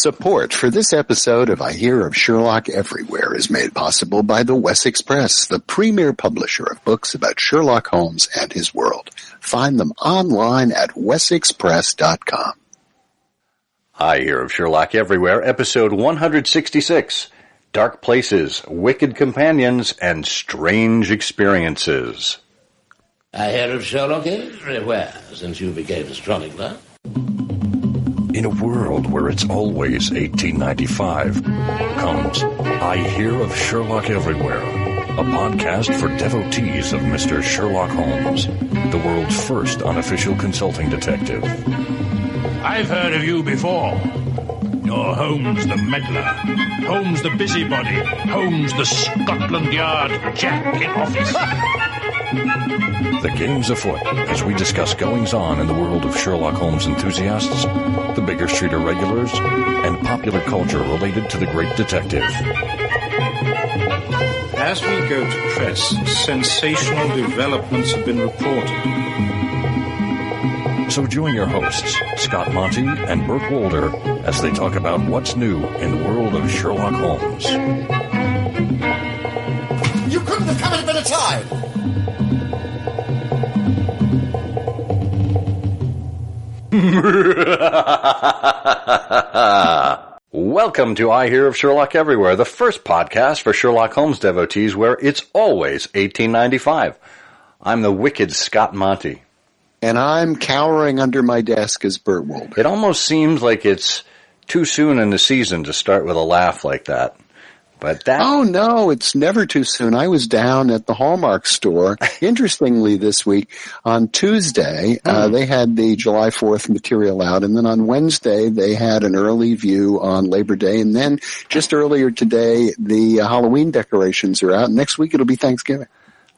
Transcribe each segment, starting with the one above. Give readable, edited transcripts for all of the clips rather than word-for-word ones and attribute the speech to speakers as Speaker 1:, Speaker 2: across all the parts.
Speaker 1: Support for this episode of I Hear of Sherlock Everywhere is made possible by the Wessex Press, the premier publisher of books about Sherlock Holmes and his world. Find them online at wessexpress.com.
Speaker 2: I Hear of Sherlock Everywhere, episode 166, Dark Places, Wicked Companions, and Strange Experiences.
Speaker 3: I hear of Sherlock everywhere since you became astronomer.
Speaker 4: In a world where it's always 1895, comes I Hear of Sherlock Everywhere, a podcast for devotees of Mr. Sherlock Holmes, the world's first unofficial consulting detective.
Speaker 5: I've heard of you before. You're Holmes the meddler, Holmes the busybody, Holmes the Scotland Yard Jack in office.
Speaker 4: The game's afoot as we discuss goings-on in the world of Sherlock Holmes enthusiasts, the Baker Street irregulars, and popular culture related to the great detective.
Speaker 6: As we go to press, sensational developments have been reported.
Speaker 4: So join your hosts, Scott Monty and Burt Wolder, as they talk about what's new in the world of Sherlock Holmes.
Speaker 7: You couldn't have come at a better time!
Speaker 2: Welcome to I Hear of Sherlock Everywhere, the first podcast for Sherlock Holmes devotees where it's always 1895. I'm the wicked Scott Monty.
Speaker 1: And I'm cowering under my desk as Burt Wolder.
Speaker 2: It almost seems like it's too soon in the season to start with a laugh like that. But that...
Speaker 1: Oh, no, it's never too soon. I was down at the Hallmark store. Interestingly, this week, on Tuesday, they had the July 4th material out, and then on Wednesday, they had an early view on Labor Day, and then just earlier today, the Halloween decorations are out. Next week, it'll be Thanksgiving.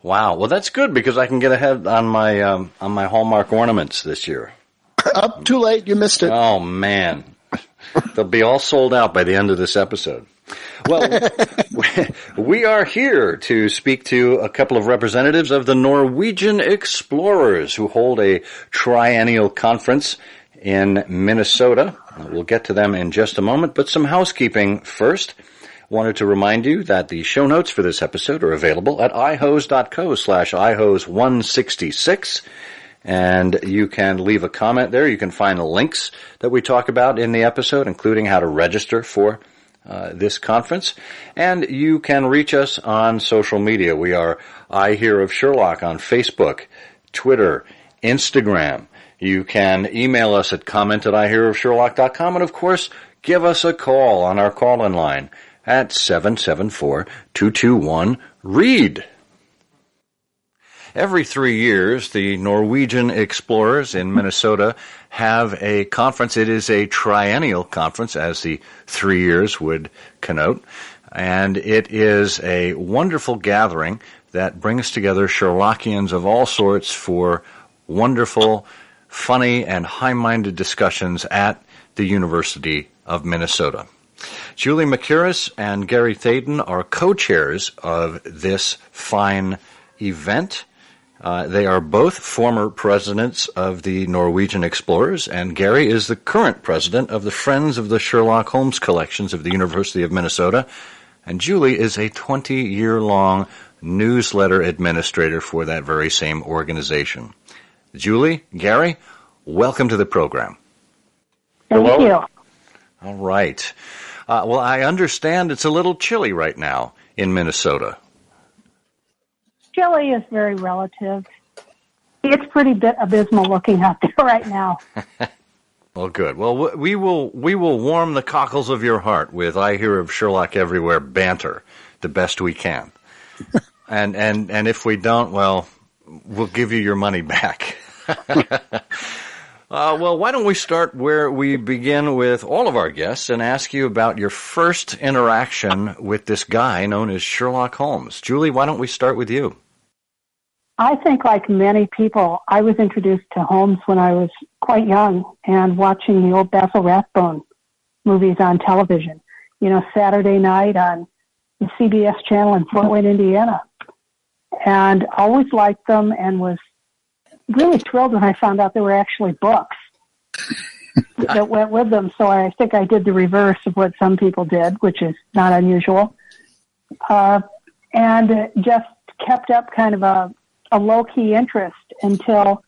Speaker 2: Wow. Well, that's good because I can get ahead on my Hallmark ornaments this year.
Speaker 1: Up too late. You missed it.
Speaker 2: Oh, man. They'll be all sold out by the end of this episode. Well, we are here to speak to a couple of representatives of the Norwegian Explorers who hold a triennial conference in Minnesota. We'll get to them in just a moment, but some housekeeping first. Wanted to remind you that the show notes for this episode are available at ihose.co/ihose166. And you can leave a comment there. You can find the links that we talk about in the episode, including how to register for this conference. And you can reach us on social media. We are I Hear of Sherlock on Facebook, Twitter, Instagram. You can email us at comment@ihearofsherlock.com. And, of course, give us a call on our call-in line at 774-221-READ. Every 3 years, the Norwegian Explorers in Minnesota have a conference. It is a triennial conference, as the 3 years would connote. And it is a wonderful gathering that brings together Sherlockians of all sorts for wonderful, funny, and high-minded discussions at the University of Minnesota. Julie McKuras and Gary Thaden are co-chairs of this fine event. They are both former presidents of the Norwegian Explorers, and Gary is the current president of the Friends of the Sherlock Holmes Collections of the University of Minnesota, and Julie is a 20-year-long newsletter administrator for that very same organization. Julie, Gary, welcome to the program.
Speaker 8: Thank you.
Speaker 2: All right. Well, I understand it's a little chilly right now in Minnesota.
Speaker 8: Chilly is very relative. It's pretty abysmal looking out there right now.
Speaker 2: Well, good. Well, we will warm the cockles of your heart with I Hear of Sherlock Everywhere banter the best we can. and if we don't, well, we'll give you your money back. Well, why don't we start where we begin with all of our guests and ask you about your first interaction with this guy known as Sherlock Holmes. Julie, why don't we start with you?
Speaker 8: I think, like many people, I was introduced to Holmes when I was quite young and watching the old Basil Rathbone movies on television. You know, Saturday night on the CBS channel in Fort Wayne, Indiana. And always liked them and was really thrilled when I found out they were actually books. that went with them. So I think I did the reverse of what some people did, which is not unusual. And just kept up kind of a low-key interest until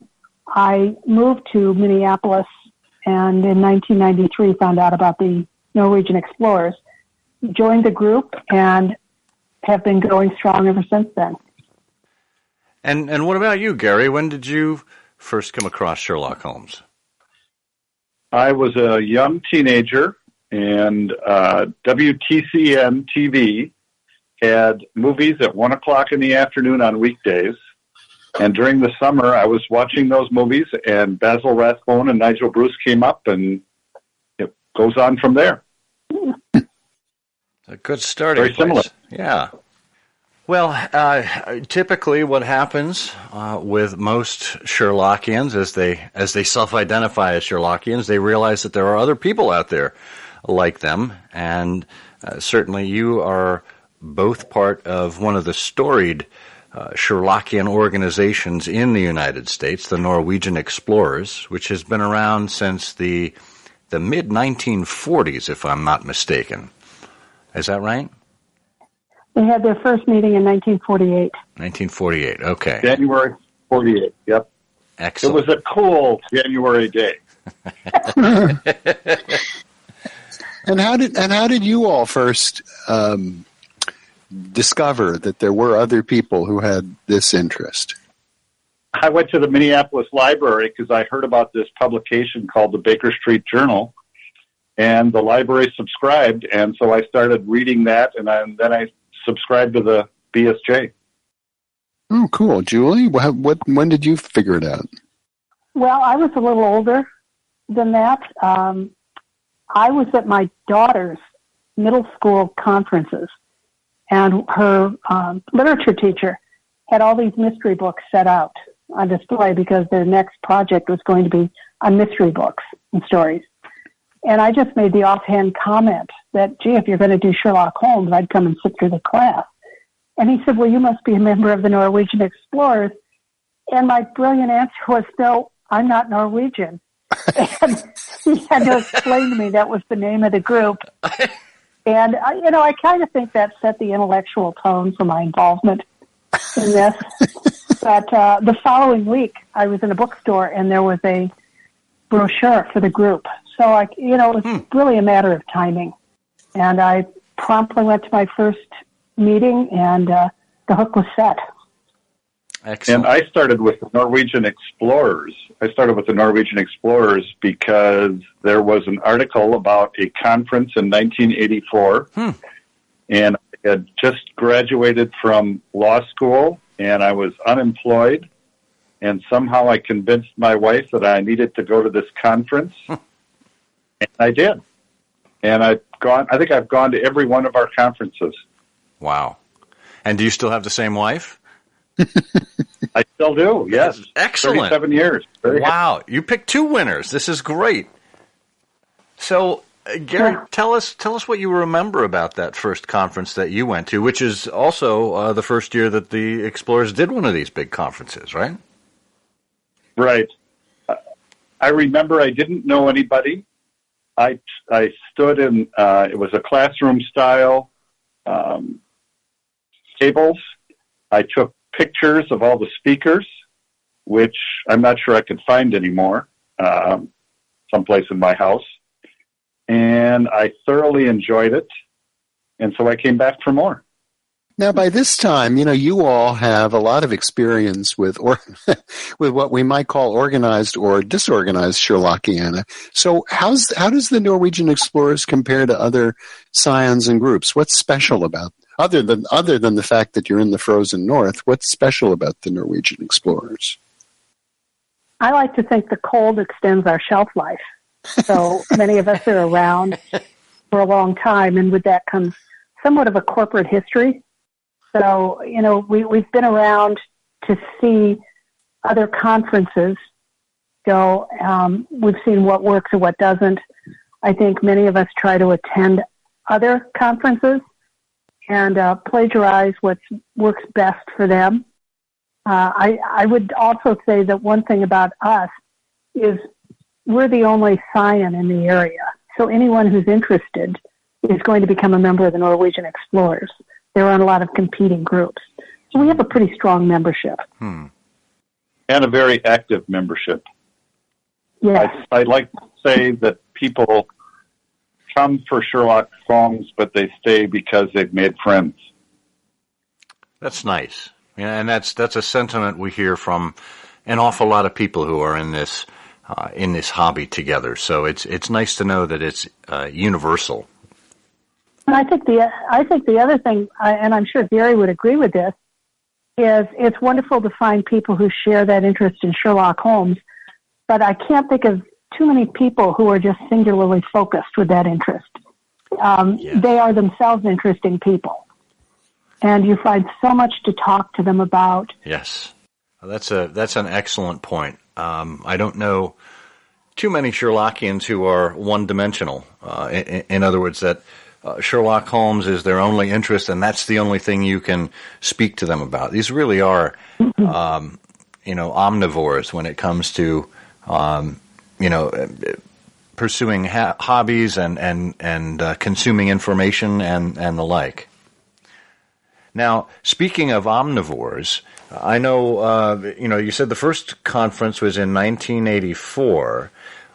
Speaker 8: I moved to Minneapolis, and in 1993 found out about the Norwegian Explorers, joined the group, and have been going strong ever since then.
Speaker 2: And what about you, Gary? When did you first come across Sherlock Holmes?
Speaker 9: I was a young teenager, and WTCN TV had movies at 1 o'clock in the afternoon on weekdays. And during the summer, I was watching those movies, and Basil Rathbone and Nigel Bruce came up, and it goes on from there.
Speaker 2: A good starting place.
Speaker 9: Very similar.
Speaker 2: Yeah. Well, typically what happens with most Sherlockians, as they self-identify as Sherlockians, they realize that there are other people out there like them, and certainly you are both part of one of the storied Sherlockian organizations in the United States, the Norwegian Explorers, which has been around since the mid-1940s, if I'm not mistaken. Is that right?
Speaker 8: They had their first meeting in 1948.
Speaker 2: 1948, okay.
Speaker 9: January 48, yep.
Speaker 2: Excellent.
Speaker 9: It was a cool January day.
Speaker 1: And how did you all first discover that there were other people who had this interest?
Speaker 9: I went to the Minneapolis library because I heard about this publication called the Baker Street Journal, and the library subscribed, and so I started reading that, and then I subscribed to the BSJ.
Speaker 1: Oh, cool. Julie, when did you figure it out?
Speaker 8: Well, I was a little older than that. I was at my daughter's middle school conferences, and her literature teacher had all these mystery books set out on display because their next project was going to be on mystery books and stories. And I just made the offhand comment that, gee, if you're going to do Sherlock Holmes, I'd come and sit through the class. And he said, well, you must be a member of the Norwegian Explorers. And my brilliant answer was, no, I'm not Norwegian. And he had to explain to me that was the name of the group. And, I kind of think that set the intellectual tone for my involvement in this. But the following week, I was in a bookstore, and there was a brochure for the group. So, it was really a matter of timing. And I promptly went to my first meeting, and the hook was set.
Speaker 2: Excellent.
Speaker 9: And I started with the Norwegian Explorers. Because there was an article about a conference in 1984, and I had just graduated from law school, and I was unemployed, and somehow I convinced my wife that I needed to go to this conference, and I did. And I think I've gone to every one of our conferences.
Speaker 2: Wow. And do you still have the same wife?
Speaker 9: I still do, yes.
Speaker 2: Excellent.
Speaker 9: 37 years.
Speaker 2: Wow. You picked two winners. This is great. So, Gary, tell us what you remember about that first conference that you went to, which is also the first year that the Explorers did one of these big conferences, right?
Speaker 9: Right. I remember I didn't know anybody. I stood in, it was a classroom-style tables. I took pictures of all the speakers, which I'm not sure I could find anymore, someplace in my house. And I thoroughly enjoyed it. And so I came back for more.
Speaker 1: Now, by this time, you all have a lot of experience with with what we might call organized or disorganized Sherlockiana. So how does the Norwegian Explorers compare to other scions and groups? What's special about, other than the fact that you're in the frozen north, what's special about the Norwegian Explorers?
Speaker 8: I like to think the cold extends our shelf life. So many of us are around for a long time, and with that comes somewhat of a corporate history. So, we've been around to see other conferences go. We've seen what works and what doesn't. I think many of us try to attend other conferences and plagiarize what works best for them. I would also say that one thing about us is we're the only sign-in in the area. So anyone who's interested is going to become a member of the Norwegian Explorers. There aren't a lot of competing groups. So we have a pretty strong membership.
Speaker 9: And a very active membership.
Speaker 8: Yes.
Speaker 9: I'd like to say that people come for Sherlock Holmes, but they stay because they've made friends.
Speaker 2: That's nice. Yeah, and that's a sentiment we hear from an awful lot of people who are in this hobby together. So it's nice to know that it's universal.
Speaker 8: And I think the other thing, and I'm sure Gary would agree with this, is it's wonderful to find people who share that interest in Sherlock Holmes, but I can't think of too many people who are just singularly focused with that interest. They are themselves interesting people, and you find so much to talk to them about.
Speaker 2: Yes, that's an excellent point. I don't know too many Sherlockians who are one-dimensional. In other words, that Sherlock Holmes is their only interest, and that's the only thing you can speak to them about. These really are, omnivores when it comes to, pursuing hobbies and consuming information and the like. Now, speaking of omnivores, I know, you said the first conference was in 1984.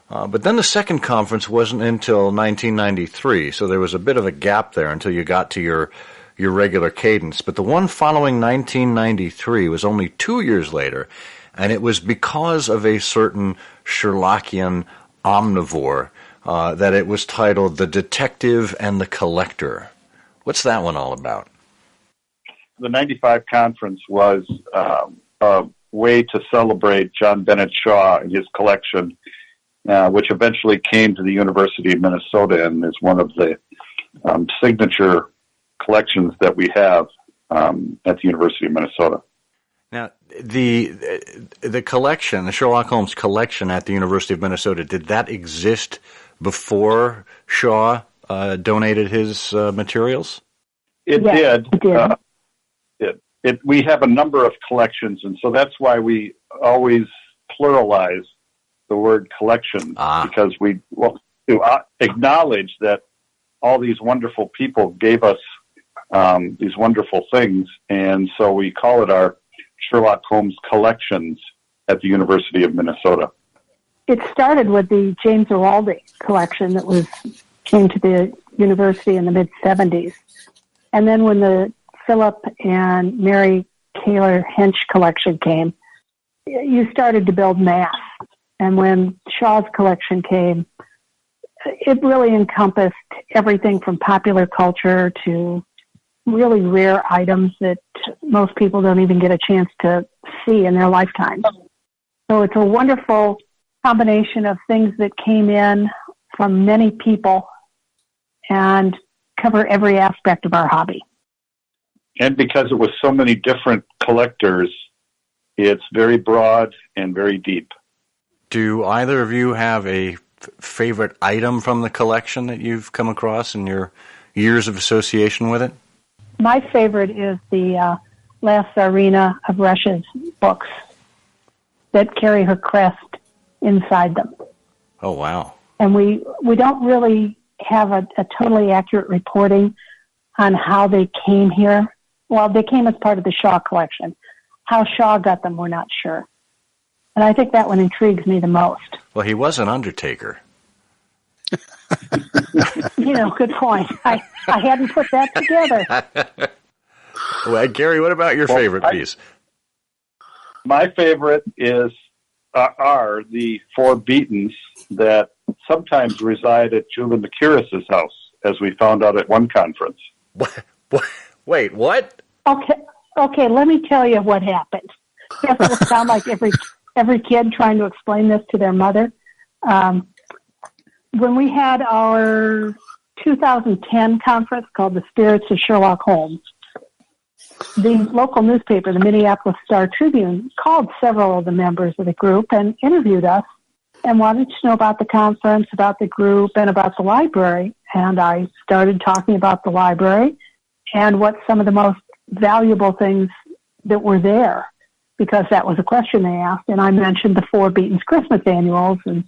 Speaker 2: But then the second conference wasn't until 1993, so there was a bit of a gap there until you got to your regular cadence. But the one following 1993 was only 2 years later, and it was because of a certain Sherlockian omnivore that it was titled The Detective and the Collector. What's that one all about?
Speaker 9: The 95 conference was a way to celebrate John Bennett Shaw and his collection, which eventually came to the University of Minnesota and is one of the signature collections that we have at the University of Minnesota.
Speaker 2: Now, the collection, the Sherlock Holmes collection at the University of Minnesota, did that exist before Shaw donated his materials?
Speaker 9: It did. We have a number of collections, and so that's why we always pluralize the word collection, because we want to acknowledge that all these wonderful people gave us these wonderful things, and so we call it our Sherlock Holmes Collections at the University of Minnesota.
Speaker 8: It started with the James Araldi collection that came to the university in the mid-'70s, and then when the Philip and Mary Kaler Hench collection came, you started to build mass. And when Shaw's collection came, it really encompassed everything from popular culture to really rare items that most people don't even get a chance to see in their lifetime. So it's a wonderful combination of things that came in from many people and cover every aspect of our hobby.
Speaker 9: And because it was so many different collectors, it's very broad and very deep.
Speaker 2: Do either of you have a favorite item from the collection that you've come across in your years of association with it?
Speaker 8: My favorite is the La Tsarina of Russia's books that carry her crest inside them.
Speaker 2: Oh, wow.
Speaker 8: And we don't really have a totally accurate reporting on how they came here. Well, they came as part of the Shaw collection. How Shaw got them, we're not sure. And I think that one intrigues me the most.
Speaker 2: Well, he was an undertaker.
Speaker 8: Good point. I hadn't put that together.
Speaker 2: Well, Gary, what about your favorite piece?
Speaker 9: My favorite are the 4 Beatons that sometimes reside at Julie McKuras' house, as we found out at one conference.
Speaker 2: Wait, what?
Speaker 8: Okay, let me tell you what happened. This will sound like every kid trying to explain this to their mother. When we had our 2010 conference called the Spirits of Sherlock Holmes, the local newspaper, the Minneapolis Star-Tribune, called several of the members of the group and interviewed us and wanted to know about the conference, about the group, and about the library. And I started talking about the library and what some of the most valuable things that were there, because that was a question they asked. And I mentioned the 4 Beatons Christmas annuals and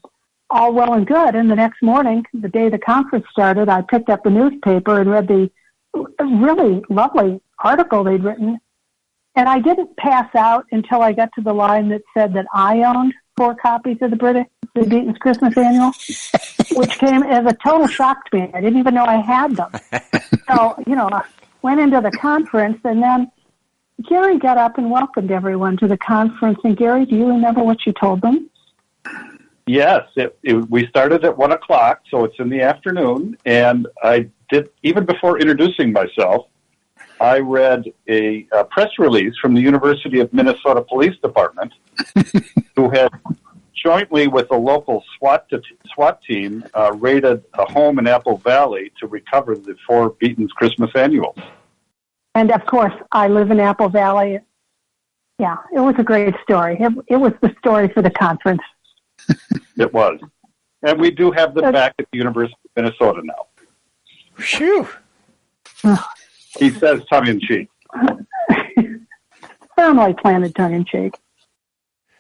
Speaker 8: all well and good. And the next morning, the day the conference started, I picked up the newspaper and read the really lovely article they'd written. And I didn't pass out until I got to the line that said that I owned 4 copies of the Beaton's Christmas Annual, which came as a total shock to me. I didn't even know I had them. So, I went into the conference, and then Gary got up and welcomed everyone to the conference. And Gary, do you remember what you told them?
Speaker 9: Yes, we started at 1 o'clock, so it's in the afternoon. And I did, even before introducing myself, I read a press release from the University of Minnesota Police Department, who had jointly with a local SWAT team raided a home in Apple Valley to recover the 4 Beaton's Christmas Annuals.
Speaker 8: And, of course, I live in Apple Valley. Yeah, it was a great story. It was the story for the conference.
Speaker 9: It was. And we do have them back at the University of Minnesota now.
Speaker 2: Phew.
Speaker 9: He says tongue-in-cheek.
Speaker 8: Firmly planted tongue-in-cheek.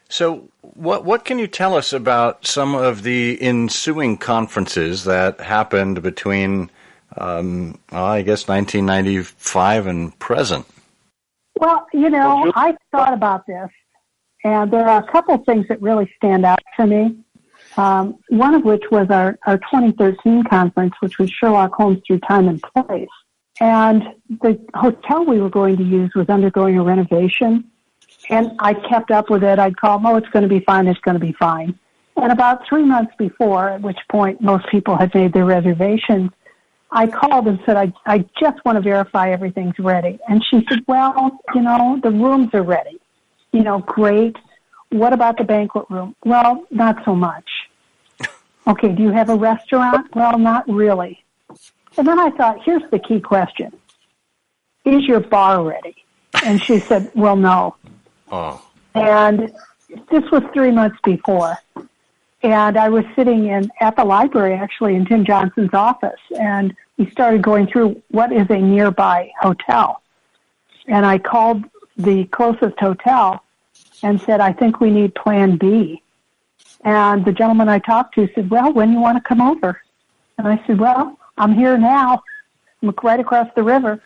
Speaker 2: So what can you tell us about some of the ensuing conferences that happened between, I guess, 1995 and present? Well,
Speaker 8: I thought about this, and there are a couple of things that really stand out to me. One of which was our 2013 conference, which was Sherlock Holmes Through Time and Place. And the hotel we were going to use was undergoing a renovation. And I kept up with it. I'd call, it's going to be fine, it's going to be fine. And about 3 months before, at which point most people had made their reservations, I called and said, I just want to verify everything's ready. And she said, the rooms are ready. Great. What about the banquet room? Well, not so much. Okay, do you have a restaurant? Well, not really. And then I thought, here's the key question. Is your bar ready? And she said, well, no.
Speaker 2: Oh.
Speaker 8: And this was 3 months before. And I was sitting at the library, actually, in Tim Johnson's office. And we started going through what is a nearby hotel. And I called the closest hotel and said, I think we need Plan B. And the gentleman I talked to said, well, when do you want to come over? And I said, well, I'm here now. I'm right across the river.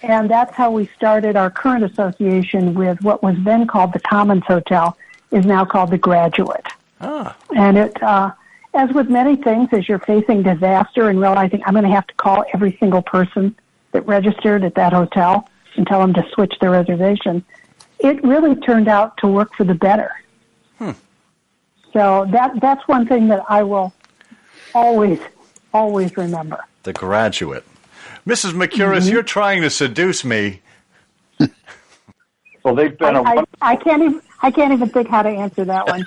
Speaker 8: And that's how we started our current association with what was then called the Commons Hotel, is now called the Graduate.
Speaker 2: Ah.
Speaker 8: And it, as with many things, as you're facing disaster and realizing I'm going to have to call every single person that registered at that hotel and tell them to switch their reservation, it really turned out to work for the better. So that's one thing that I will always remember.
Speaker 2: The Graduate. Mrs. McKuras, you're trying to seduce me.
Speaker 9: Well, they've been
Speaker 8: I can't even think how to answer that one.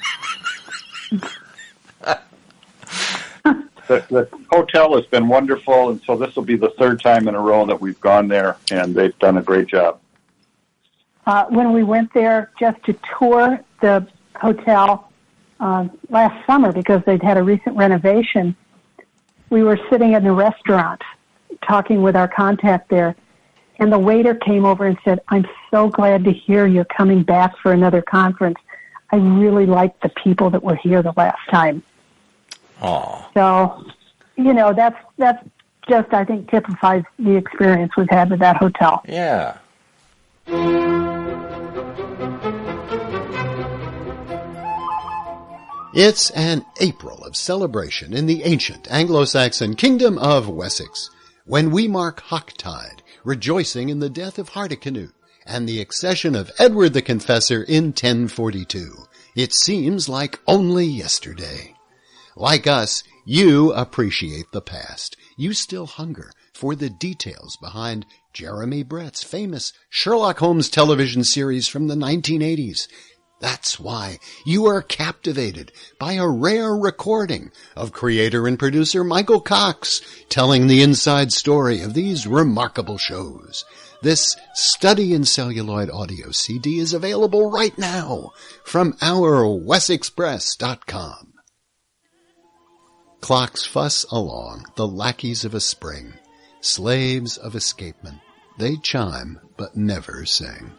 Speaker 9: The hotel has been wonderful, and so this will be the 3rd time in a row that we've gone there, and they've done a great job.
Speaker 8: When we went there just to tour the hotel last summer, because they'd had a recent renovation, we were sitting in a restaurant talking with our contact there, and the waiter came over and said, I'm so glad to hear you're coming back for another conference. I really liked the people that were here the last time.
Speaker 2: Oh.
Speaker 8: So, that's just, I think, typifies the experience we've had with that hotel.
Speaker 2: Yeah.
Speaker 10: It's an April of celebration in the ancient Anglo-Saxon kingdom of Wessex, when we mark Hocktide, rejoicing in the death of Hardicanute and the accession of Edward the Confessor in 1042. It seems like only yesterday. Like us, you appreciate the past. You still hunger for the details behind Jeremy Brett's famous Sherlock Holmes television series from the 1980s. That's why you are captivated by a rare recording of creator and producer Michael Cox telling the inside story of these remarkable shows. This Study in Celluloid audio CD is available right now from our WesExpress.com. Clocks fuss along, the lackeys of a spring, slaves of escapement. They chime, but never sing.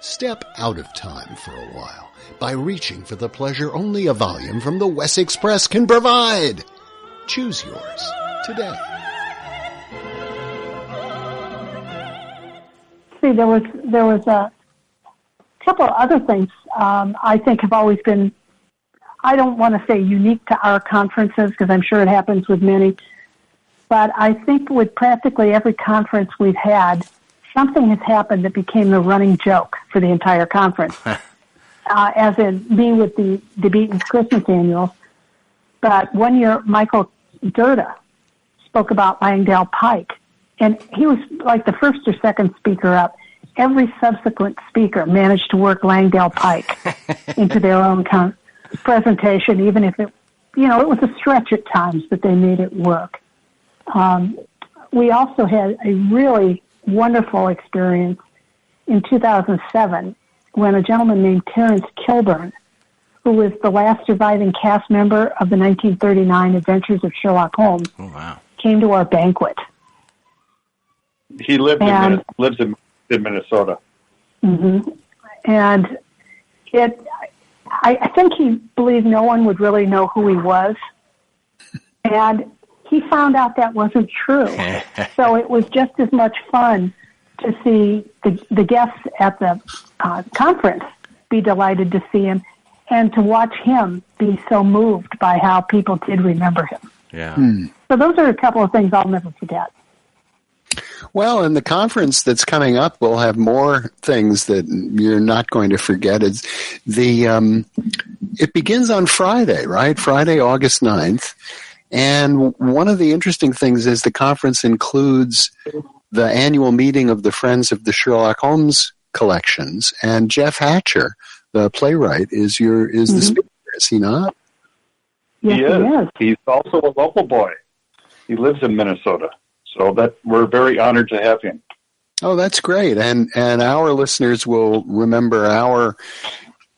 Speaker 10: Step out of time for a while by reaching for the pleasure only a volume from the Wessex Press can provide. Choose yours today.
Speaker 8: See, there was a couple of other things I think have always been, I don't want to say unique to our conferences because I'm sure it happens with many, but I think with practically every conference we've had, something has happened that became the running joke for the entire conference. As in me with the Beaton's Christmas annuals. But one year, Michael Durda spoke about Langdale Pike, and he was like the first or second speaker up. Every subsequent speaker managed to work Langdale Pike into their own presentation, even if it was a stretch at times, but they made it work. We also had a really wonderful experience in 2007 when a gentleman named Terence Kilburn, who was the last surviving cast member of the 1939 Adventures of Sherlock Holmes, came to our banquet.
Speaker 9: He lives in Minnesota.
Speaker 8: Mm-hmm. And I think he believed no one would really know who he was. And he found out that wasn't true. So it was just as much fun to see the guests at the conference be delighted to see him and to watch him be so moved by how people did remember him.
Speaker 2: Yeah.
Speaker 8: So those are a couple of things I'll never forget.
Speaker 1: Well, and the conference that's coming up will have more things that you're not going to forget. It begins on Friday, right? Friday, August 9th. And one of the interesting things is the conference includes the annual meeting of the Friends of the Sherlock Holmes Collections, and Jeff Hatcher, the playwright, is the speaker, is he not?
Speaker 8: Yes, he is.
Speaker 9: He's also a local boy. He lives in Minnesota, so that we're very honored to have him.
Speaker 1: Oh, that's great, and our listeners will remember our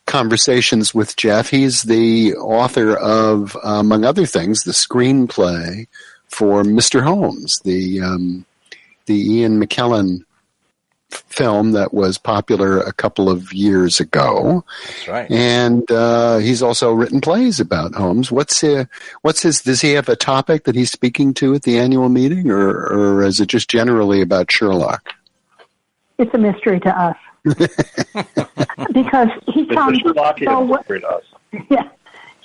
Speaker 1: conversations with Jeff. He's the author of, among other things, the screenplay for Mr. Holmes, the Ian McKellen film that was popular a couple of years ago.
Speaker 2: That's right.
Speaker 1: And he's also written plays about Holmes. What's his? Does he have a topic that he's speaking to at the annual meeting, or is it just generally about Sherlock?
Speaker 8: It's a mystery to us. Because he comes he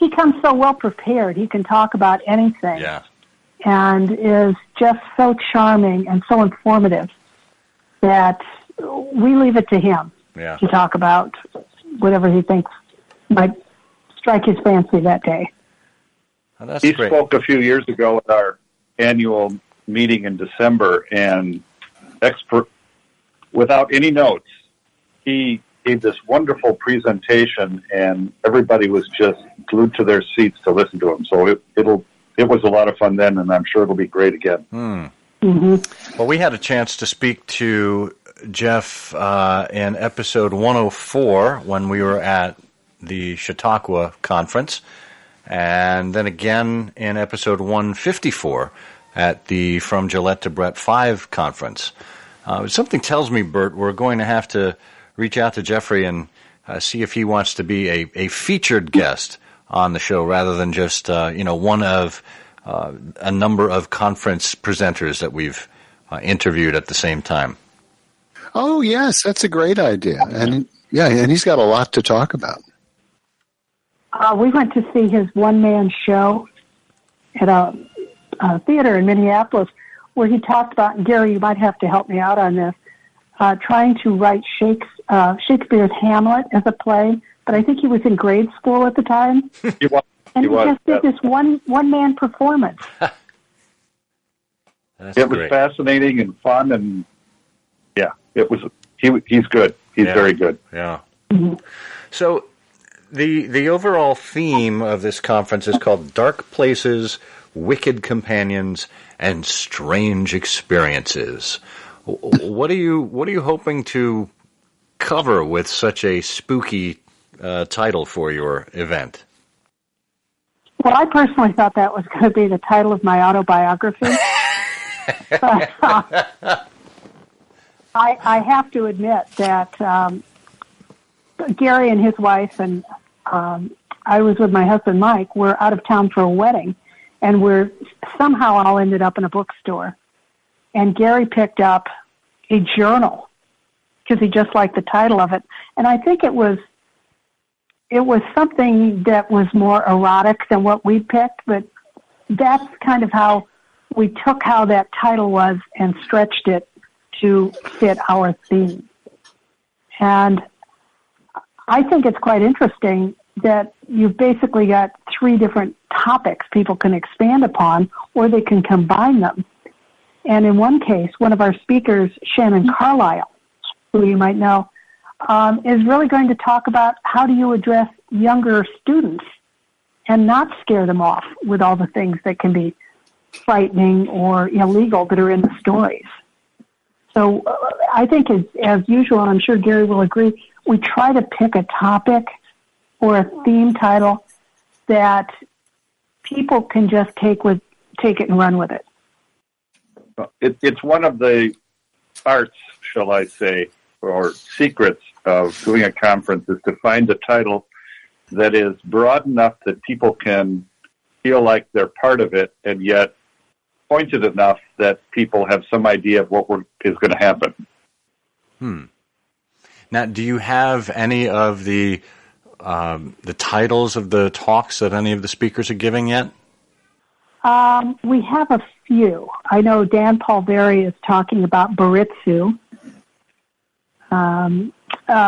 Speaker 8: comes so well prepared. He can talk about anything.
Speaker 2: Yeah.
Speaker 8: And is just so charming and so informative that we leave it to him to talk about whatever he thinks might strike his fancy that day.
Speaker 2: Oh,
Speaker 9: he spoke a few years ago at our annual meeting in December, and without any notes, he gave this wonderful presentation, and everybody was just glued to their seats to listen to him. So it was a lot of fun then, and I'm sure it'll be great again.
Speaker 8: Mm-hmm.
Speaker 2: Well, we had a chance to speak to Jeff in episode 104 when we were at the Chautauqua conference, and then again in episode 154 at the From Gillette to Brett 5 conference. Something tells me, Bert, we're going to have to reach out to Jeffrey and see if he wants to be a featured guest on the show rather than just one of a number of conference presenters that we've interviewed at the same time.
Speaker 1: Oh yes, that's a great idea, and he's got a lot to talk about.
Speaker 8: We went to see his one-man show at a theater in Minneapolis, where he talked about, and Gary, you might have to help me out on this, trying to write Shakespeare's Hamlet as a play, but I think he was in grade school at the time. He just did this one-man performance.
Speaker 9: It was fascinating and fun, and it was. He's good. He's very good.
Speaker 2: Yeah.
Speaker 8: Mm-hmm.
Speaker 2: So the overall theme of this conference is called Dark Places, Wicked Companions, and Strange Experiences. What are you hoping to cover with such a spooky title for your event?
Speaker 8: Well, I personally thought that was going to be the title of my autobiography. But, I have to admit that Gary and his wife and I was with my husband Mike. We're out of town for a wedding, and we're somehow all ended up in a bookstore. And Gary picked up a journal because he just liked the title of it, and I think it was something that was more erotic than what we picked, but that's kind of how we took how that title was and stretched it to fit our theme. And I think it's quite interesting that you've basically got three different topics people can expand upon, or they can combine them. And in one case, one of our speakers, Shannon Carlisle, who you might know, is really going to talk about how do you address younger students and not scare them off with all the things that can be frightening or illegal that are in the stories. So I think as usual, I'm sure Gary will agree, we try to pick a topic or a theme title that people can just take it and run with it.
Speaker 9: It's one of the arts, shall I say, or secrets of doing a conference is to find a title that is broad enough that people can feel like they're part of it, and yet pointed enough that people have some idea of what is going to happen.
Speaker 2: Now, do you have any of the titles of the talks that any of the speakers are giving yet?
Speaker 8: We have a few. I know Dan Paulberry is talking about Baritsu.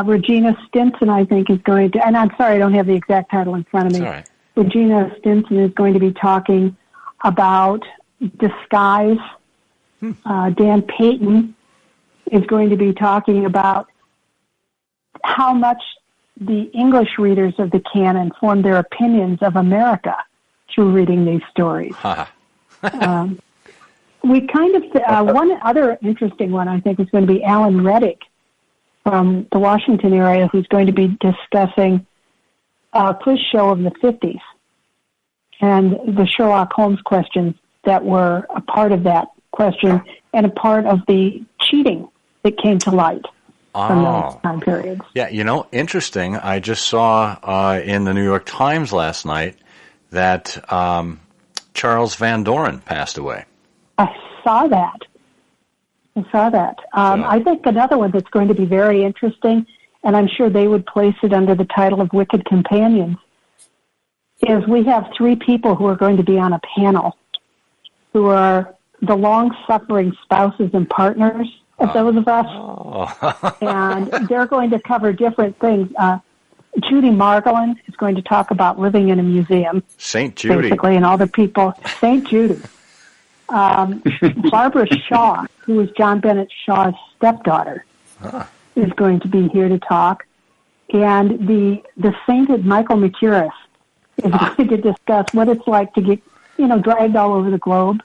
Speaker 8: Regina Stinson, I think, is going to, and I'm sorry, I don't have the exact title in front of me.
Speaker 2: That's all right.
Speaker 8: Regina Stinson is going to be talking about disguise. Dan Payton is going to be talking about how much the English readers of the canon form their opinions of America through reading these stories. We kind of, one other interesting one, I think, is going to be Alan Reddick from the Washington area, who's going to be discussing a quiz show of the 50s and the Sherlock Holmes questions that were a part of that question and a part of the cheating that came to light from those time periods.
Speaker 2: Yeah, interesting. I just saw in the New York Times last night that Charles Van Doren passed away.
Speaker 8: I saw that. I think another one that's going to be very interesting, and I'm sure they would place it under the title of Wicked Companions, is we have three people who are going to be on a panel who are the long-suffering spouses and partners of those of us. And they're going to cover different things. Judy Margolin is going to talk about living in a museum.
Speaker 2: St. Judy.
Speaker 8: Basically, and all the people. St. Judy. Barbara Shaw, who is John Bennett Shaw's stepdaughter, is going to be here to talk. And the sainted Michael McKuras is going to discuss what it's like to get, dragged all over the globe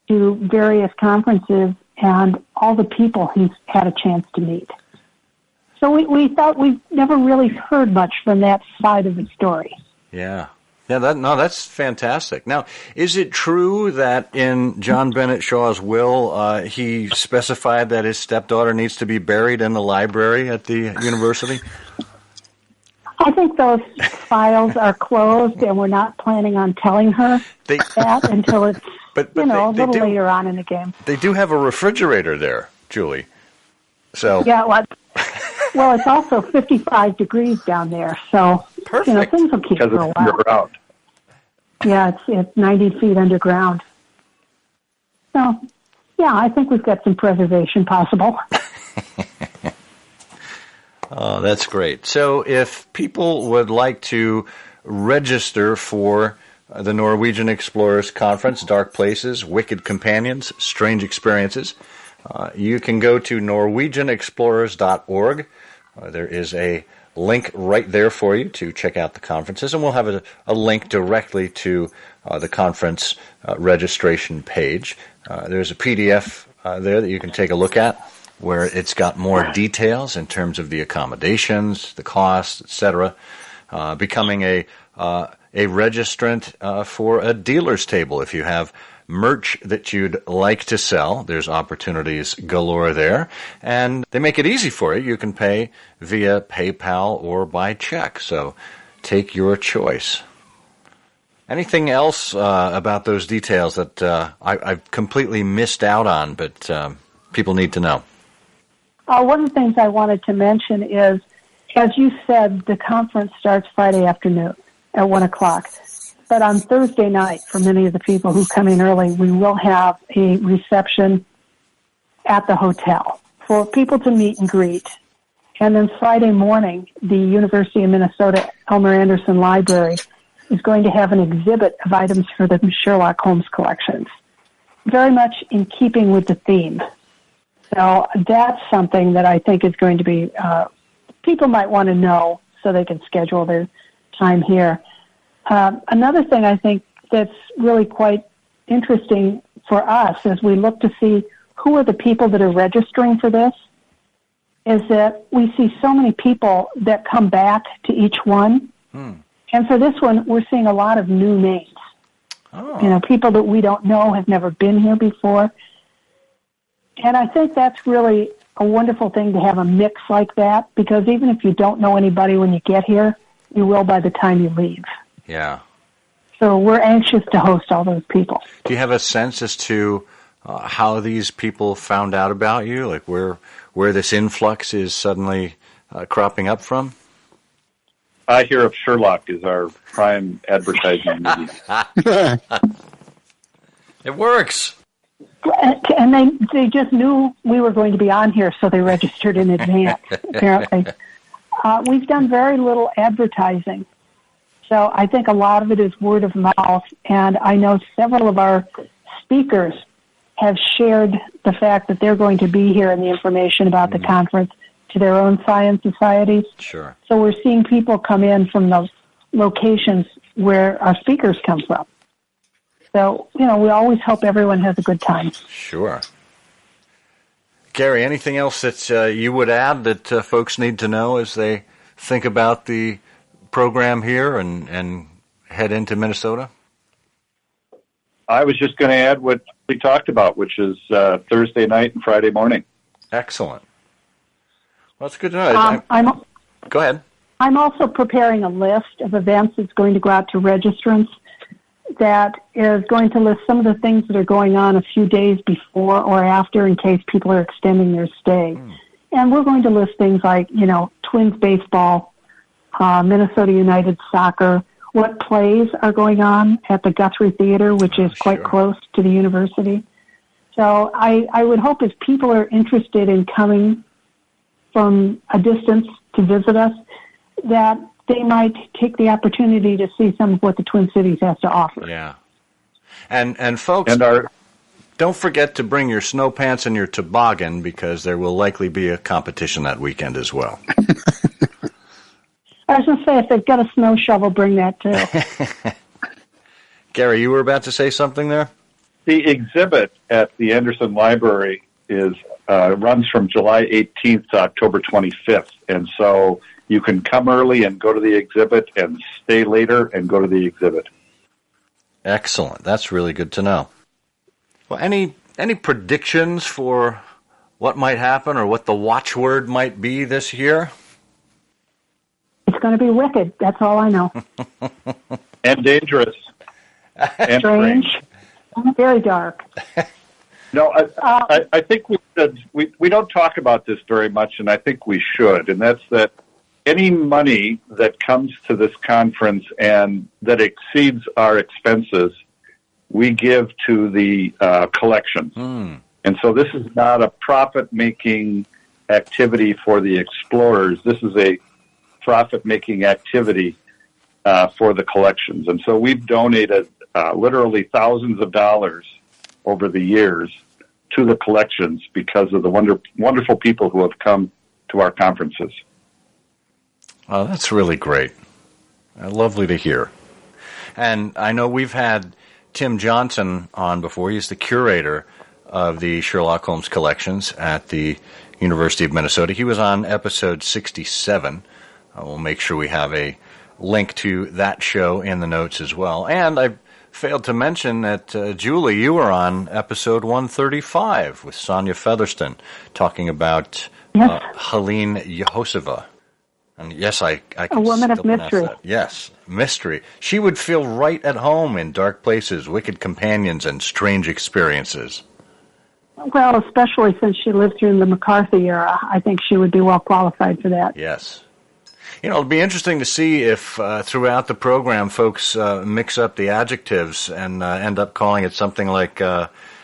Speaker 8: to various conferences and all the people he's had a chance to meet. So we thought we've never really heard much from that side of the story.
Speaker 2: Yeah. Yeah, that's fantastic. Now, is it true that in John Bennett Shaw's will, he specified that his stepdaughter needs to be buried in the library at the university?
Speaker 8: I think those files are closed, and we're not planning on telling her that until it's, a little later on in the game.
Speaker 2: They do have a refrigerator there, Julie. So
Speaker 8: yeah, well, it's also 55 degrees down there, so
Speaker 2: perfect.
Speaker 8: Things will keep for a while.
Speaker 9: Underground.
Speaker 8: Yeah, it's 90 feet underground. So, yeah, I think we've got some preservation possible.
Speaker 2: Oh, that's great. So if people would like to register for the Norwegian Explorers Conference, Dark Places, Wicked Companions, Strange Experiences, you can go to norwegianexplorers.org. There is a link right there for you to check out the conferences, and we'll have a link directly to the conference registration page. There's a PDF there that you can take a look at where it's got more details in terms of the accommodations, the costs, etc. Becoming a registrant for a dealer's table if you have merch that you'd like to sell, there's opportunities galore there. And they make it easy for you. You can pay via PayPal or by check. So take your choice. Anything else about those details that I've completely missed out on, but people need to know?
Speaker 8: One of the things I wanted to mention is, as you said, the conference starts Friday afternoon at 1 o'clock. But on Thursday night, for many of the people who come in early, we will have a reception at the hotel for people to meet and greet. And then Friday morning, the University of Minnesota Elmer Anderson Library is going to have an exhibit of items for the Sherlock Holmes Collections, very much in keeping with the theme. So that's something that I think is going to be, people might want to know so they can schedule their time here. Another thing I think that's really quite interesting for us as we look to see who are the people that are registering for this is that we see so many people that come back to each one. And for this one, we're seeing a lot of new names. People that we don't know, have never been here before. And I think that's really a wonderful thing to have a mix like that, because even if you don't know anybody when you get here, you will by the time you leave.
Speaker 2: Yeah.
Speaker 8: So we're anxious to host all those people.
Speaker 2: Do you have a sense as to how these people found out about you, like where this influx is suddenly cropping up from?
Speaker 9: I Hear of Sherlock is our prime advertising media.
Speaker 2: It works.
Speaker 8: And they just knew we were going to be on here, so they registered in advance, apparently. We've done very little advertising. So I think a lot of it is word of mouth, and I know several of our speakers have shared the fact that they're going to be here and the information about the conference to their own science societies.
Speaker 2: Sure.
Speaker 8: So we're seeing people come in from those locations where our speakers come from. So, we always hope everyone has a good time.
Speaker 2: Sure. Gary, anything else that you would add that folks need to know as they think about the program here and head into Minnesota?
Speaker 9: I was just going to add what we talked about, which is Thursday night and Friday morning.
Speaker 2: Excellent. Well, that's good to know. Go ahead.
Speaker 8: I'm also preparing a list of events that's going to go out to registrants that is going to list some of the things that are going on a few days before or after in case people are extending their stay. And we're going to list things like, Twins baseball, Minnesota United soccer, what plays are going on at the Guthrie Theater, which is quite close to the university. So I would hope if people are interested in coming from a distance to visit us, that they might take the opportunity to see some of what the Twin Cities has to offer.
Speaker 2: Yeah. And folks, don't forget to bring your snow pants and your toboggan, because there will likely be a competition that weekend as well.
Speaker 8: I was going to say, if they've got a snow shovel, bring that too.
Speaker 2: Gary, you were about to say something there?
Speaker 9: The exhibit at the Anderson Library runs from July 18th to October 25th. And so you can come early and go to the exhibit and stay later and go to the exhibit.
Speaker 2: Excellent. That's really good to know. Well, any predictions for what might happen or what the watchword might be this year?
Speaker 8: It's going to be wicked. That's all I know.
Speaker 9: And dangerous. And
Speaker 8: strange. Very dark.
Speaker 9: No, I think we don't talk about this very much, and I think we should, and that's that any money that comes to this conference and that exceeds our expenses, we give to the collections. And so this is not a profit-making activity for the explorers. This is a profit-making activity for the collections. And so we've donated literally thousands of dollars over the years to the collections because of the wonderful people who have come to our conferences.
Speaker 2: Oh, that's really great. Lovely to hear. And I know we've had Tim Johnson on before. He's the curator of the Sherlock Holmes Collections at the University of Minnesota. He was on episode 67. We'll make sure we have a link to that show in the notes as well. And I failed to mention that, Julie, you were on episode 135 with Sonia Featherston talking about Helene Yehosova. And yes, I can
Speaker 8: A woman of
Speaker 2: still
Speaker 8: mystery.
Speaker 2: that. Yes, mystery. She would feel right at home in dark places, wicked companions, and strange experiences.
Speaker 8: Well, especially since she lived through the McCarthy era, I think she would be well qualified for that.
Speaker 2: Yes. It'll be interesting to see if throughout the program folks mix up the adjectives and end up calling it something like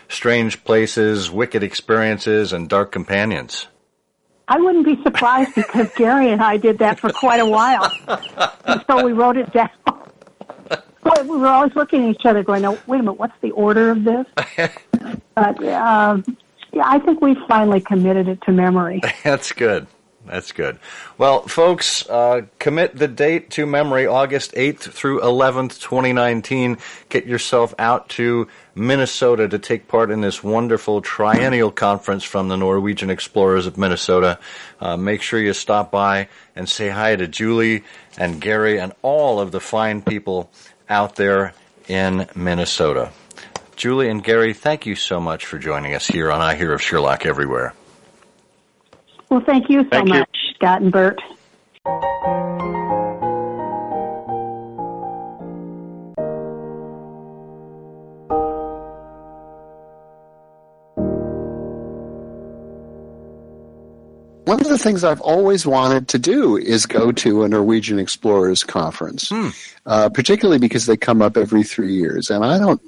Speaker 2: strange places, wicked experiences, and dark companions.
Speaker 8: I wouldn't be surprised because Gary and I did that for quite a while. And so we wrote it down. But we were always looking at each other going, "No, wait a minute, what's the order of this?" But yeah, I think we finally committed it to memory.
Speaker 2: That's good. That's good. Well, folks, commit the date to memory, August 8th through 11th, 2019. Get yourself out to Minnesota to take part in this wonderful triennial conference from the Norwegian Explorers of Minnesota. Make sure you stop by and say hi to Julie and Gary and all of the fine people out there in Minnesota. Julie and Gary, thank you so much for joining us here on I Hear of Sherlock Everywhere.
Speaker 8: Well, thank you so much, Scott and Bert.
Speaker 1: One of the things I've always wanted to do is go to a Norwegian Explorers conference, particularly because they come up every 3 years. And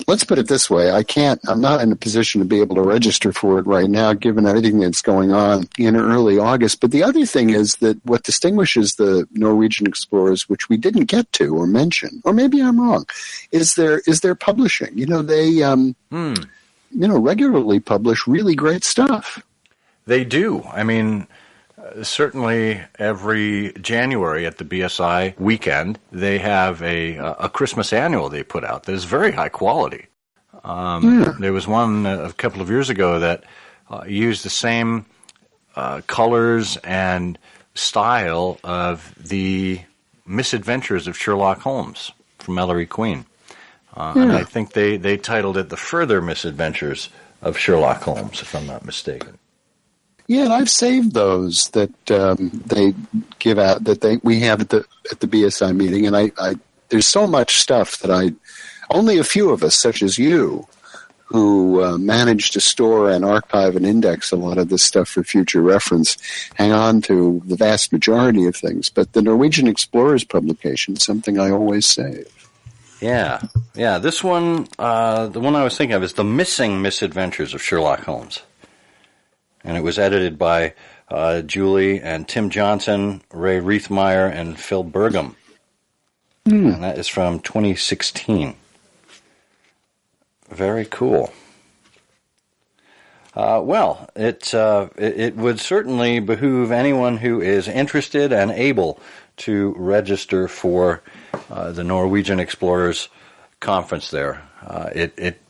Speaker 1: let's put it this way, I'm not in a position to be able to register for it right now, given everything that's going on in early August. But the other thing is that what distinguishes the Norwegian Explorers, which we didn't get to or mention, or maybe I'm wrong, is their publishing. They, regularly publish really great stuff.
Speaker 2: They do. I mean, certainly every January at the BSI weekend, they have a Christmas annual they put out that is very high quality. There was one a couple of years ago that used the same colors and style of the Misadventures of Sherlock Holmes from Ellery Queen. And I think they titled it The Further Misadventures of Sherlock Holmes, if I'm not mistaken.
Speaker 1: Yeah, and I've saved those that they give out that we have at the BSI meeting, and I there's so much stuff that only a few of us, such as you, who manage to store and archive and index a lot of this stuff for future reference, hang on to the vast majority of things. But the Norwegian Explorers publication is something I always save.
Speaker 2: Yeah. This one, the one I was thinking of, is The Missing Misadventures of Sherlock Holmes. And it was edited by Julie and Tim Johnson, Ray Riethmeyer, and Phil Burgum. And that is from 2016. Very cool. Well, it would certainly behoove anyone who is interested and able to register for the Norwegian Explorers Conference there. It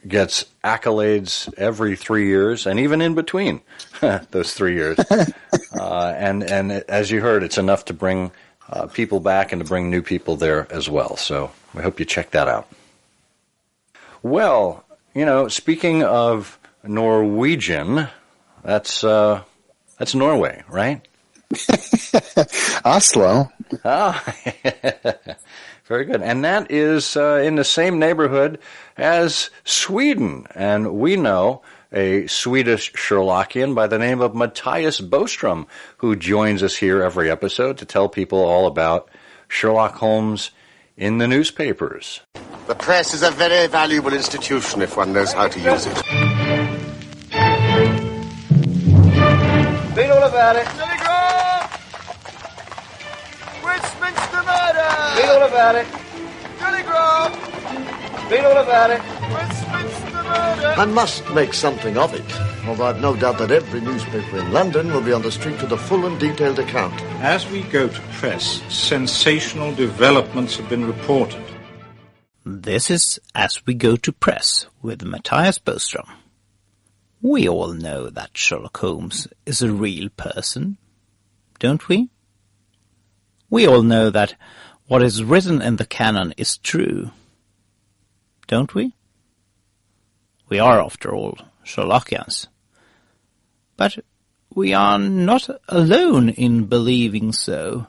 Speaker 2: gets accolades every 3 years, and even in between those 3 years. And as you heard, it's enough to bring people back and to bring new people there as well. So we hope you check that out. Well, speaking of Norwegian, that's Norway, right?
Speaker 1: Oslo.
Speaker 2: Very good. And that is in the same neighborhood as Sweden. And we know a Swedish Sherlockian by the name of Matthias Bostrom, who joins us here every episode to tell people all about Sherlock Holmes in the newspapers.
Speaker 7: The press is a very valuable institution if one knows how to use it.
Speaker 11: Read all about it. Telegraph! Westminster murder! Read all about it. Telegraph! Read all about it. Westminster murder!
Speaker 12: I must make something of it, although I've no doubt that every newspaper in London will be on the street with a full and detailed account.
Speaker 6: As we go to press, sensational developments have been reported.
Speaker 13: This is As We Go to Press with Matthias Bostrom. We all know that Sherlock Holmes is a real person, don't we? We all know that what is written in the canon is true. Don't we? We are, after all, Sherlockians. But we are not alone in believing so.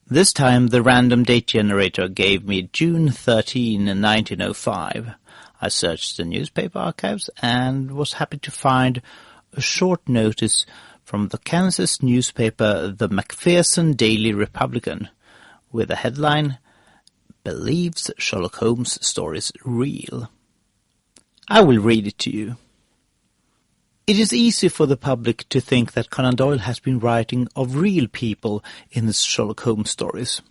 Speaker 13: This time the random date generator gave me June 13, 1905. I searched the newspaper archives and was happy to find a short notice from the Kansas newspaper, the McPherson Daily Republican, with the headline, "Believes Sherlock Holmes stories real." I will read it to you. It is easy for the public to think that Conan Doyle has been writing of real people in his Sherlock Holmes stories.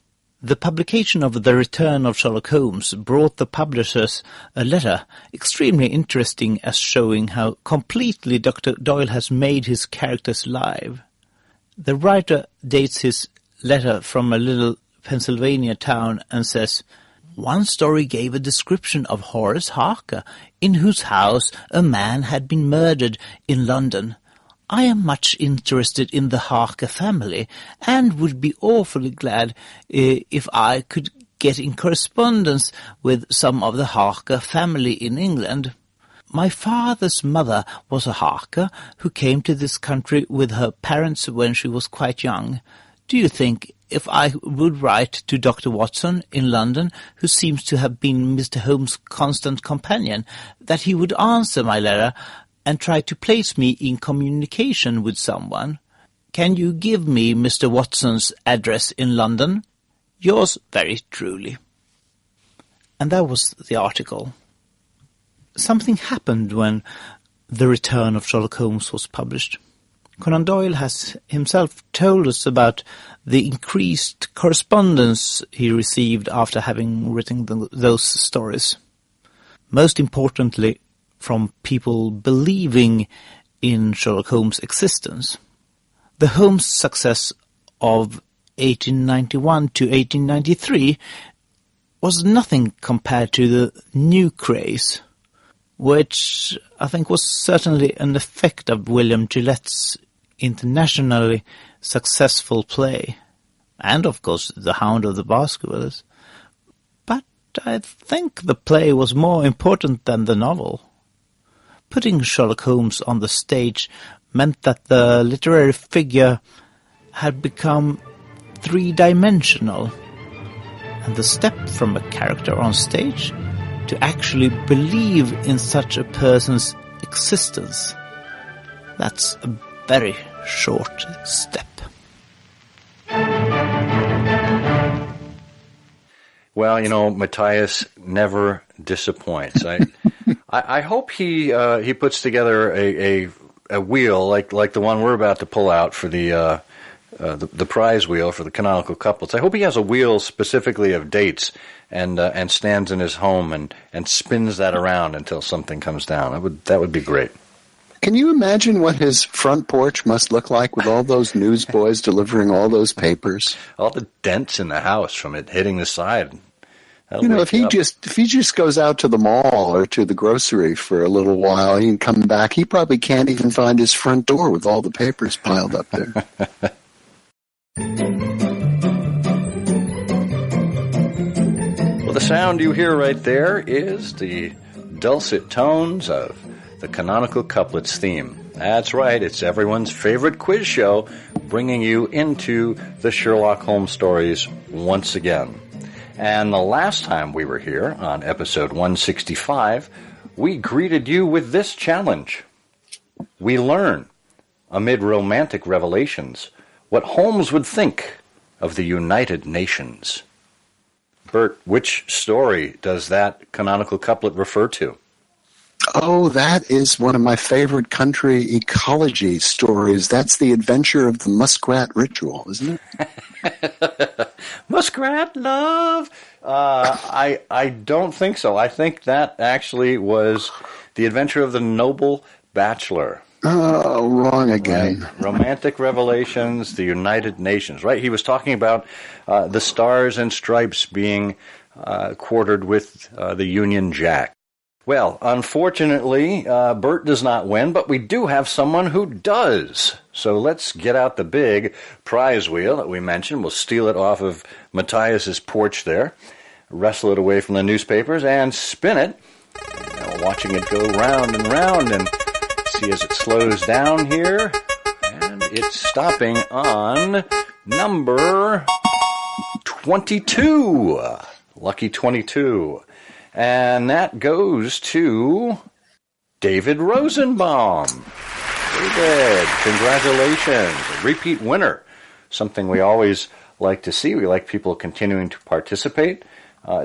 Speaker 13: The publication of The Return of Sherlock Holmes brought the publishers a letter extremely interesting as showing how completely Dr. Doyle has made his characters live. The writer dates his letter from a little Pennsylvania town and says, "One story gave a description of Horace Harker, in whose house a man had been murdered in London. I am much interested in the Harker family and would be awfully glad if I could get in correspondence with some of the Harker family in England. My father's mother was a Harker who came to this country with her parents when she was quite young. Do you think if I would write to Dr. Watson in London, who seems to have been Mr. Holmes' constant companion, that he would answer my letter and try to place me in communication with someone? Can you give me Mr. Watson's address in London? Yours very truly." And that was the article. Something happened when The Return of Sherlock Holmes was published. Conan Doyle has himself told us about the increased correspondence he received after having written those stories. Most importantly, from people believing in Sherlock Holmes' existence. The Holmes success of 1891 to 1893 was nothing compared to the new craze, which I think was certainly an effect of William Gillette's internationally successful play, and of course The Hound of the Baskervilles. But I think the play was more important than the novel. Putting Sherlock Holmes on the stage meant that the literary figure had become three-dimensional, and the step from a character on stage to actually believe in such a person's existence, that's a very short step.
Speaker 2: Well, you know, Matthias never disappoints. I hope he puts together a wheel like the one we're about to pull out for the prize wheel for the canonical couplets. I hope he has a wheel specifically of dates and stands in his home and spins that around until something comes down. That would be great.
Speaker 1: Can you imagine what his front porch must look like with all those newsboys delivering all those papers?
Speaker 2: All the dents in the house from it hitting the side.
Speaker 1: If he just goes out to the mall or to the grocery for a little while, he can come back. He probably can't even find his front door with all the papers piled up there.
Speaker 2: Well, the sound you hear right there is the dulcet tones of the Canonical Couplets theme. That's right, it's everyone's favorite quiz show, bringing you into the Sherlock Holmes stories once again. And the last time we were here, on episode 165, we greeted you with this challenge. We learn, amid romantic revelations, what Holmes would think of the United Nations. Bert, which story does that canonical couplet refer to?
Speaker 1: Oh, that is one of my favorite country ecology stories. That's the adventure of the muskrat ritual, isn't
Speaker 2: it? Muskrat love? I don't think so. I think that actually was the adventure of the noble bachelor.
Speaker 1: Oh, wrong again.
Speaker 2: Right. Romantic revelations, the United Nations, right? He was talking about the stars and stripes being quartered with the Union Jack. Well, unfortunately, Bert does not win, but we do have someone who does. So let's get out the big prize wheel that we mentioned. We'll steal it off of Matthias's porch there, wrestle it away from the newspapers, and spin it. Now watching it go round and round, and see as it slows down here. And it's stopping on number 22. Lucky 22. And that goes to David Rosenbaum. David, congratulations. A repeat winner. Something we always like to see. We like people continuing to participate.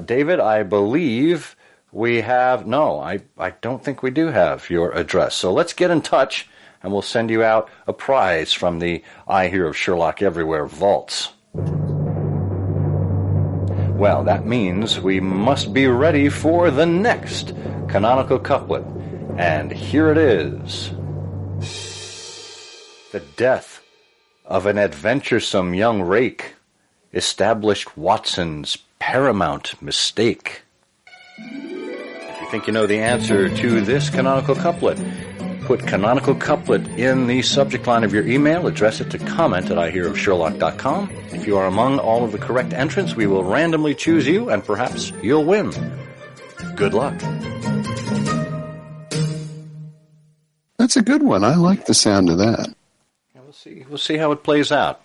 Speaker 2: David, I believe we have... No, I don't think we do have your address. So let's get in touch, and we'll send you out a prize from the I Hear of Sherlock Everywhere vaults. Well, that means we must be ready for the next canonical couplet. And here it is. The death of an adventuresome young rake established Watson's paramount mistake. If you think you know the answer to this canonical couplet, put canonical couplet in the subject line of your email, address it to comment@ihearofsherlock.com. If you are among all of the correct entrants, we will randomly choose you, and perhaps you'll win. Good luck.
Speaker 1: That's a good one. I like the sound of that.
Speaker 2: We'll see how it plays out.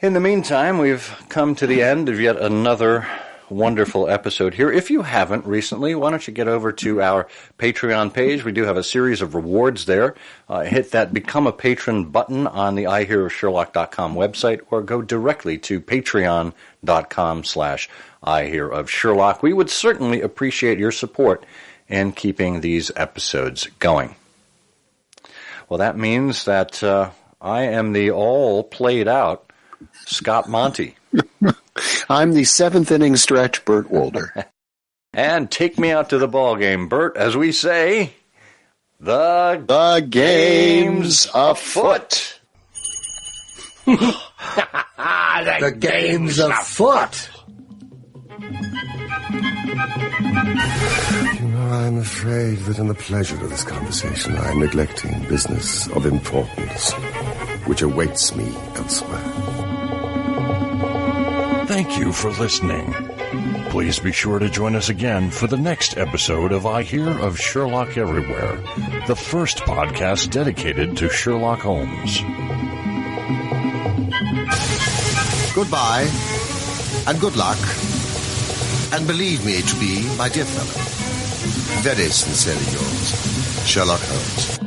Speaker 2: In the meantime, we've come to the end of yet another wonderful episode here. If you haven't recently, why don't you get over to our Patreon page? We do have a series of rewards there. Hit that Become a Patron button on the iHearOfSherlock.com website, or go directly to patreon.com/iHearOfSherlock. We would certainly appreciate your support in keeping these episodes going. Well, that means that I am the all-played out Scott Monty.
Speaker 1: I'm the seventh inning stretch, Bert Wolder.
Speaker 2: And take me out to the ball game, Bert, as we say, the game's afoot.
Speaker 12: The game's afoot.
Speaker 14: I'm afraid that in the pleasure of this conversation, I am neglecting business of importance, which awaits me elsewhere.
Speaker 4: Thank you for listening. Please be sure to join us again for the next episode of I Hear of Sherlock Everywhere, the first podcast dedicated to Sherlock Holmes.
Speaker 12: Goodbye, and good luck, and believe me to be, my dear fellow, very sincerely yours, Sherlock Holmes.